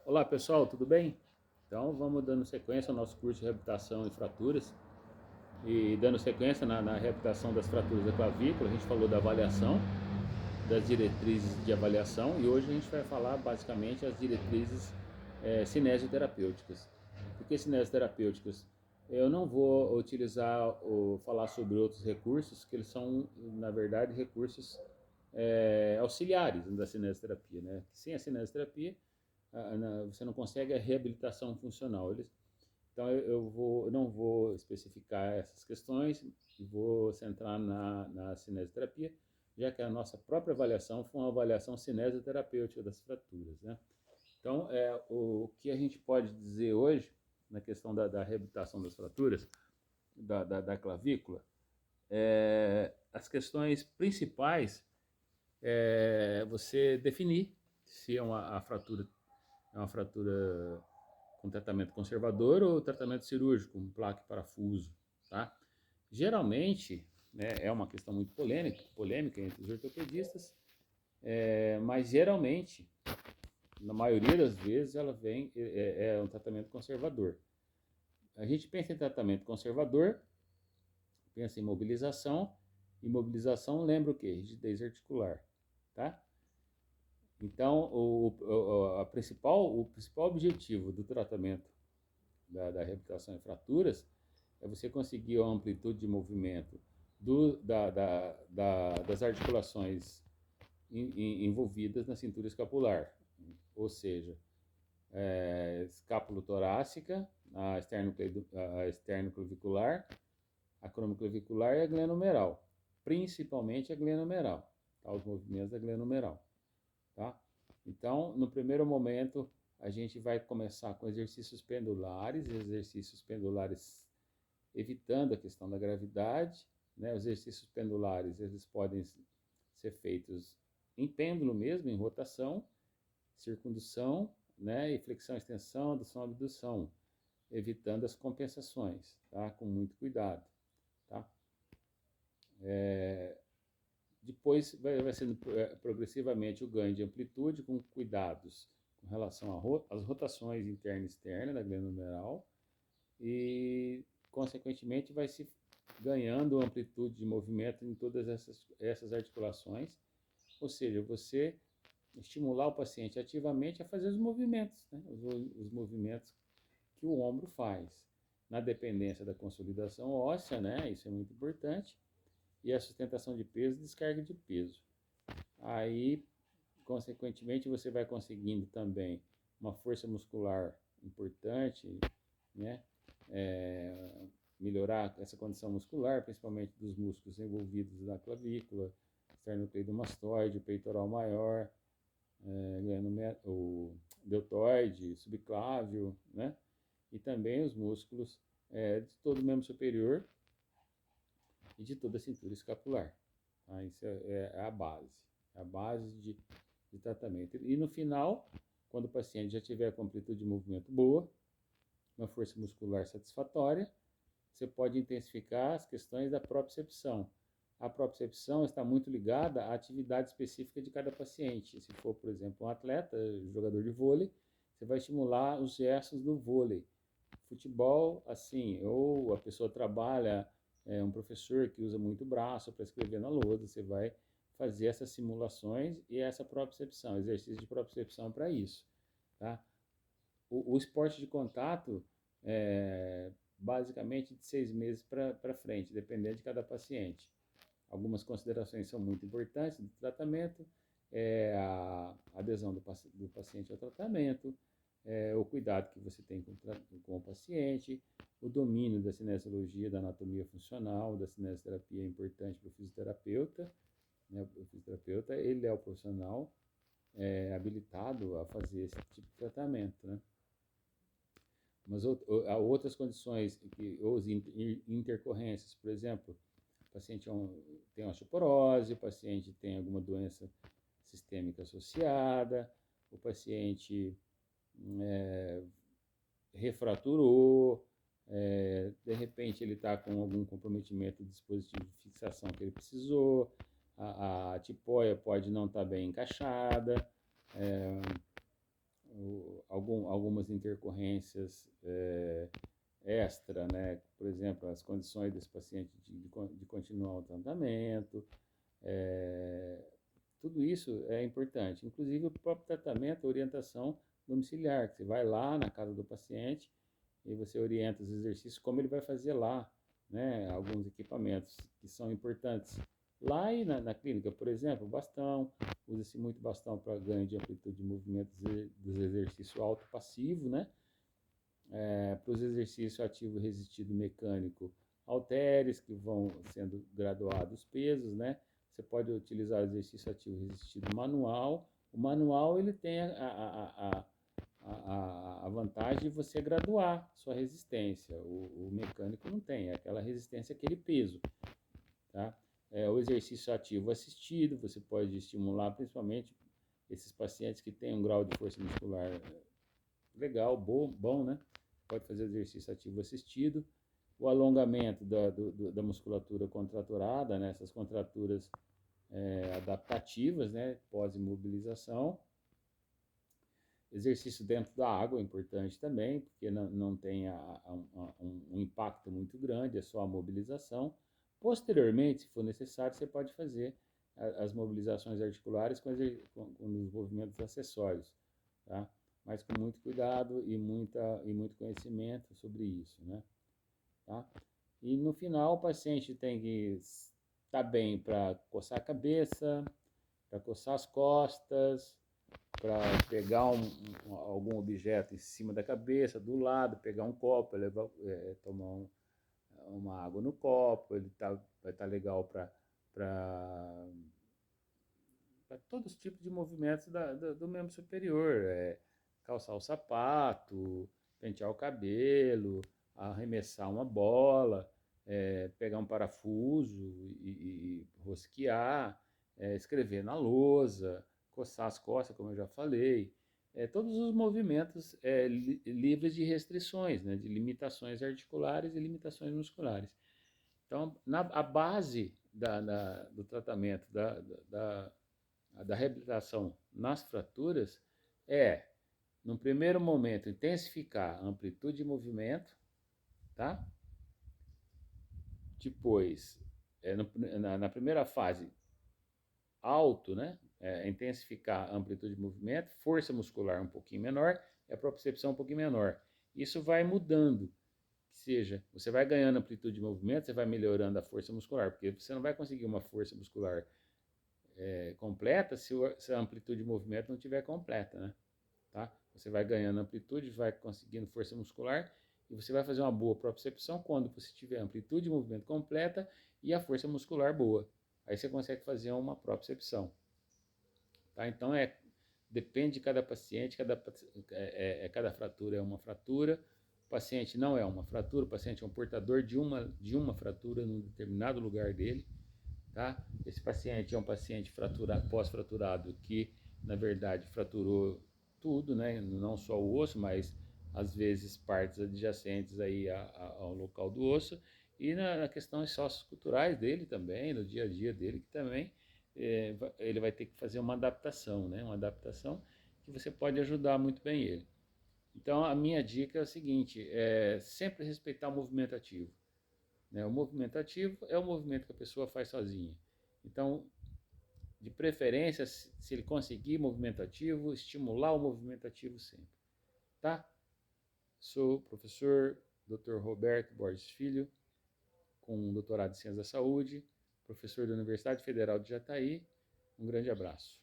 Olá pessoal, tudo bem? Então vamos dando sequência ao nosso curso de reabilitação em fraturas e dando sequência na reabilitação das fraturas da clavícula. A gente falou da avaliação, das diretrizes de avaliação e hoje a gente vai falar basicamente as diretrizes cinesioterapêuticas. Por que cinesioterapêuticas? Eu não vou utilizar ou falar sobre outros recursos, que eles são, na verdade, recursos auxiliares da cinesioterapia, né? Sem a cinesioterapia, você não consegue a reabilitação funcional. Então eu não vou especificar essas questões e vou centrar na cinesioterapia, já que a nossa própria avaliação foi uma avaliação cinesioterapêutica das fraturas, né? Então, o que a gente pode dizer hoje, na questão da reabilitação das fraturas, da clavícula, as questões principais é você definir se a fratura é uma fratura com tratamento conservador ou tratamento cirúrgico, com placa e parafuso, tá? Geralmente, né, é uma questão muito polêmica entre os ortopedistas, mas geralmente, na maioria das vezes, ela vem um tratamento conservador. A gente pensa em tratamento conservador, pensa em mobilização, e mobilização lembra o quê? Rigidez articular, tá? Então, o principal objetivo do tratamento da reabilitação em fraturas é você conseguir a amplitude de movimento das articulações envolvidas na cintura escapular, ou seja, escápulo-torácica, a esternoclavicular, a cromoclavicular e a glenomeral, principalmente a glenomeral, tá? Os movimentos da glenomeral. Tá? Então, no primeiro momento, a gente vai começar com exercícios pendulares evitando a questão da gravidade, né? Os exercícios pendulares, eles podem ser feitos em pêndulo mesmo, em rotação, circundução, né? E flexão, extensão, adução, abdução, evitando as compensações, tá? Com muito cuidado, tá? Depois vai sendo progressivamente o ganho de amplitude com cuidados com relação às rotações interna e externa da glenomeral e, consequentemente, vai se ganhando amplitude de movimento em todas essas articulações, ou seja, você estimular o paciente ativamente a fazer os movimentos, né? Os movimentos que o ombro faz, na dependência da consolidação óssea, né? Isso é muito importante, e a sustentação de peso e descarga de peso. Aí, consequentemente, você vai conseguindo também uma força muscular importante, né? Melhorar essa condição muscular, principalmente dos músculos envolvidos na clavícula, esternocleidomastoide, peitoral maior, o deltoide, subclávio, né? E também os músculos de todo o membro superior e de toda a cintura escapular. Tá? Isso é a base de tratamento. E no final, quando o paciente já tiver com amplitude de movimento boa, uma força muscular satisfatória, você pode intensificar as questões da propriocepção. A propriocepção está muito ligada à atividade específica de cada paciente. Se for, por exemplo, um atleta, jogador de vôlei, você vai estimular os gestos do vôlei. Futebol, assim, ou a pessoa trabalha, um professor que usa muito o braço para escrever na lousa, você vai fazer essas simulações e essa propriocepção, exercício de propriocepção para isso, tá? O esporte de contato basicamente de 6 meses para frente, dependendo de cada paciente. Algumas considerações são muito importantes do tratamento, a adesão do paciente ao tratamento, o cuidado que você tem com o paciente, o domínio da cinesiologia, da anatomia funcional, da cinesioterapia é importante para o fisioterapeuta, né? O fisioterapeuta, ele é o profissional habilitado a fazer esse tipo de tratamento, né? Mas há outras condições, ou intercorrências, por exemplo, o paciente tem osteoporose, o paciente tem alguma doença sistêmica associada, o paciente refraturou, de repente ele está com algum comprometimento do dispositivo de fixação que ele precisou, a tipóia pode não estar bem encaixada, algumas intercorrências extra, né? Por exemplo, as condições desse paciente de continuar o tratamento, tudo isso é importante. Inclusive o próprio tratamento, a orientação domiciliar, que você vai lá na casa do paciente e você orienta os exercícios, como ele vai fazer lá, né? Alguns equipamentos que são importantes. Lá e na clínica, por exemplo, bastão, usa-se muito bastão para ganho de amplitude de movimento dos exercícios alto-passivo, né? Para os exercícios ativo resistido mecânico, halteres que vão sendo graduados pesos, né? Você pode utilizar o exercício ativo resistido manual. O manual ele tem a vantagem de você graduar sua resistência. O mecânico não tem, é aquela resistência, aquele peso, tá? O exercício ativo assistido, você pode estimular principalmente esses pacientes que têm um grau de força muscular legal, bom, né? Pode fazer exercício ativo assistido. O alongamento da musculatura contraturada, né? Essas contraturas adaptativas, né? Pós-imobilização. Exercício dentro da água é importante também, porque não tem um impacto muito grande, é só a mobilização. Posteriormente, se for necessário, você pode fazer as mobilizações articulares com os movimentos acessórios, tá? Mas com muito cuidado e muito conhecimento sobre isso, né? Tá? E no final o paciente tem que estar bem para coçar a cabeça, para coçar as costas, para pegar algum objeto em cima da cabeça, do lado, pegar um copo, tomar uma água no copo, vai estar legal para todos os tipos de movimentos do membro superior, calçar o sapato, pentear o cabelo, arremessar uma bola, pegar um parafuso e rosquear, escrever na lousa, coçar as costas, como eu já falei, todos os movimentos livres de restrições, né, de limitações articulares e limitações musculares. Então, a base do tratamento da reabilitação nas fraturas no primeiro momento, intensificar a amplitude de movimento, tá? Depois, na primeira fase, alto, né? Intensificar a amplitude de movimento, força muscular um pouquinho menor e a propriocepção um pouquinho menor. Isso vai mudando, que seja, você vai ganhando amplitude de movimento, você vai melhorando a força muscular, porque você não vai conseguir uma força muscular completa se a amplitude de movimento não estiver completa, né? Tá? Você vai ganhando amplitude, vai conseguindo força muscular e você vai fazer uma boa propriocepção quando você tiver amplitude de movimento completa e a força muscular boa. Aí você consegue fazer uma propriocepção. Tá? Então depende de cada paciente, cada fratura é uma fratura. O paciente não é uma fratura, o paciente é um portador de uma fratura num determinado lugar dele. Tá? Esse paciente é um paciente pós-fraturado que, na verdade, fraturou tudo, né? Não só o osso, mas às vezes partes adjacentes aí ao local do osso, e na questões socioculturais dele também, no dia a dia dele, que também ele vai ter que fazer uma adaptação, né? Uma adaptação que você pode ajudar muito bem ele. Então, a minha dica é o seguinte, sempre respeitar o movimento ativo. Né? O movimento ativo é o movimento que a pessoa faz sozinha. Então, de preferência, se ele conseguir movimento ativo, estimular o movimento ativo sempre. Tá? Sou o professor Dr. Roberto Borges Filho, com doutorado em Ciências da Saúde, professor da Universidade Federal de Jataí. Um grande abraço.